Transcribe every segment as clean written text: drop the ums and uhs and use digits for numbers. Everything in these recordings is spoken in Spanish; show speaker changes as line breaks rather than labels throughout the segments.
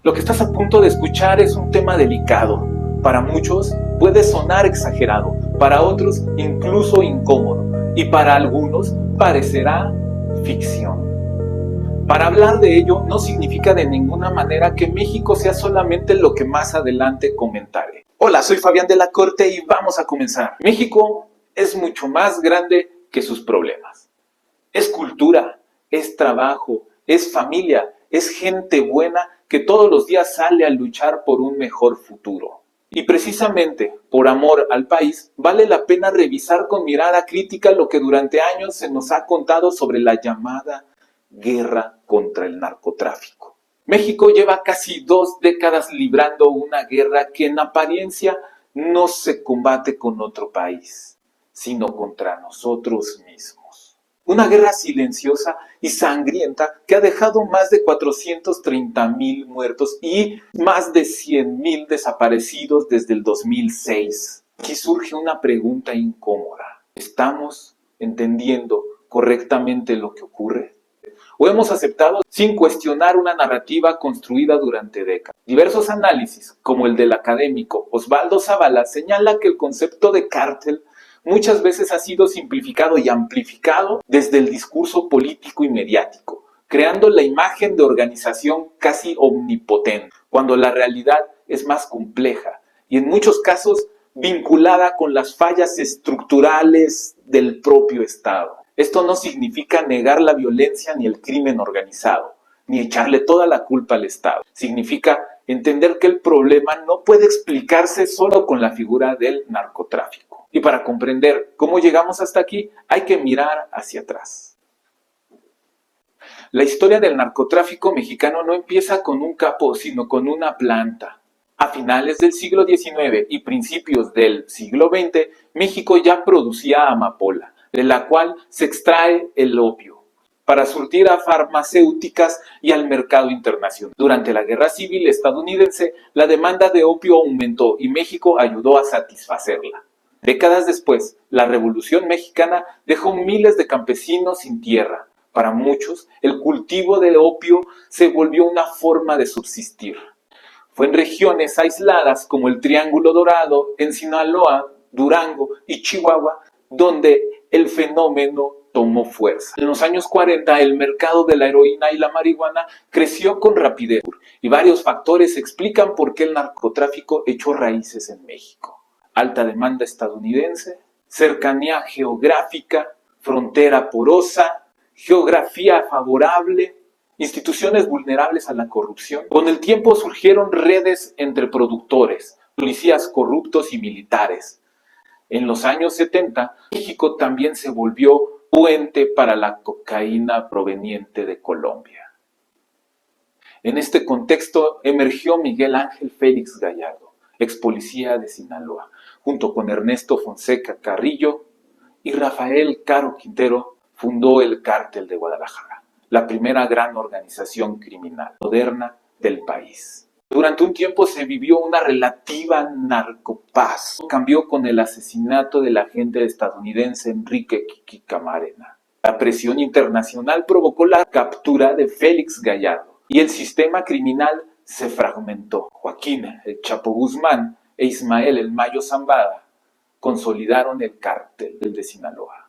Lo que estás a punto de escuchar es un tema delicado. Para muchos puede sonar exagerado, para otros incluso incómodo, y para algunos parecerá ficción. Para hablar de ello no significa de ninguna manera que México sea solamente lo que más adelante comentaré. Hola, soy Fabián de la Corte y vamos a comenzar. México es mucho más grande que sus problemas. Es cultura, es trabajo, es familia, es gente buena que todos los días sale a luchar por un mejor futuro. Y precisamente por amor al país, vale la pena revisar con mirada crítica lo que durante años se nos ha contado sobre la llamada guerra contra el narcotráfico. México lleva casi 2 décadas librando una guerra que en apariencia no se combate con otro país, sino contra nosotros mismos. Una guerra silenciosa y sangrienta que ha dejado más de 430,000 muertos y más de 100,000 desaparecidos desde el 2006. Aquí surge una pregunta incómoda. ¿Estamos entendiendo correctamente lo que ocurre? ¿O hemos aceptado sin cuestionar una narrativa construida durante décadas? Diversos análisis, como el del académico Osvaldo Zavala, señala que el concepto de cártel muchas veces ha sido simplificado y amplificado desde el discurso político y mediático, creando la imagen de organización casi omnipotente, cuando la realidad es más compleja y en muchos casos vinculada con las fallas estructurales del propio Estado. Esto no significa negar la violencia ni el crimen organizado, ni echarle toda la culpa al Estado. Significa entender que el problema no puede explicarse solo con la figura del narcotráfico. Y para comprender cómo llegamos hasta aquí, hay que mirar hacia atrás. La historia del narcotráfico mexicano no empieza con un capo, sino con una planta. A finales del siglo XIX y principios del siglo XX, México ya producía amapola, de la cual se extrae el opio, para surtir a farmacéuticas y al mercado internacional. Durante la Guerra Civil estadounidense, la demanda de opio aumentó y México ayudó a satisfacerla. Décadas después, la Revolución Mexicana dejó miles de campesinos sin tierra. Para muchos, el cultivo de opio se volvió una forma de subsistir. Fue en regiones aisladas como el Triángulo Dorado, en Sinaloa, Durango y Chihuahua, donde el fenómeno tomó fuerza. En los años 40, el mercado de la heroína y la marihuana creció con rapidez y varios factores explican por qué el narcotráfico echó raíces en México. Alta demanda estadounidense, cercanía geográfica, frontera porosa, geografía favorable, instituciones vulnerables a la corrupción. Con el tiempo surgieron redes entre productores, policías corruptos y militares. En los años 70, México también se volvió puente para la cocaína proveniente de Colombia. En este contexto emergió Miguel Ángel Félix Gallardo, ex policía de Sinaloa, junto con Ernesto Fonseca Carrillo y Rafael Caro Quintero, fundó el Cártel de Guadalajara, la primera gran organización criminal moderna del país. Durante un tiempo se vivió una relativa narcopaz. Cambió con el asesinato del agente estadounidense Enrique Kiki Camarena. La presión internacional provocó la captura de Félix Gallardo y el sistema criminal se fragmentó. Joaquín el Chapo Guzmán e Ismael el Mayo Zambada consolidaron el cártel de Sinaloa.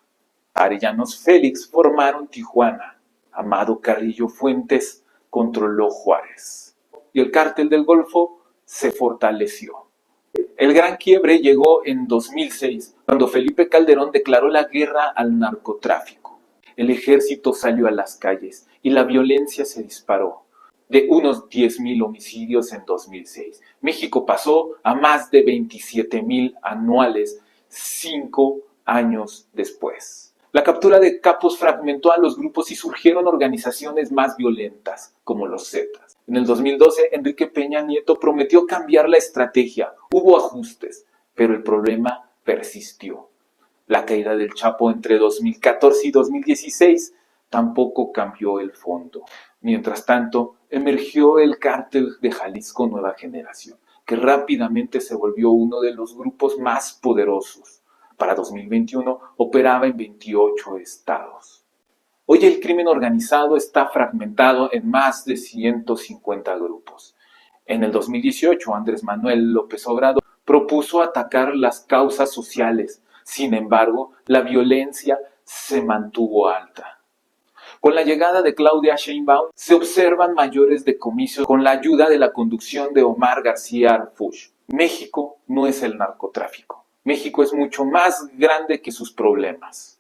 Arellanos Félix formaron Tijuana. Amado Carrillo Fuentes controló Juárez. Y el cártel del Golfo se fortaleció. El gran quiebre llegó en 2006, cuando Felipe Calderón declaró la guerra al narcotráfico. El ejército salió a las calles y la violencia se disparó. De unos 10,000 homicidios en 2006, México pasó a más de 27,000 anuales 5 años después. La captura de capos fragmentó a los grupos y surgieron organizaciones más violentas, como los Zetas. En el 2012, Enrique Peña Nieto prometió cambiar la estrategia. Hubo ajustes, pero el problema persistió. La caída del Chapo entre 2014 y 2016 tampoco cambió el fondo. Mientras tanto, emergió el Cártel de Jalisco Nueva Generación, que rápidamente se volvió uno de los grupos más poderosos. Para 2021 operaba en 28 estados. Hoy el crimen organizado está fragmentado en más de 150 grupos En el 2018, Andrés Manuel López Obrador propuso atacar las causas sociales. Sin embargo, la violencia se mantuvo alta. Con la llegada de Claudia Sheinbaum, se observan mayores decomisos con la ayuda de la conducción de Omar García Harfuch. México no es el narcotráfico. México es mucho más grande que sus problemas.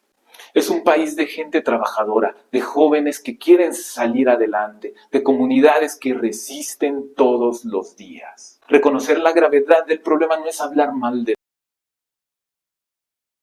Es un país de gente trabajadora, de jóvenes que quieren salir adelante, de comunidades que resisten todos los días. Reconocer la gravedad del problema no es hablar mal de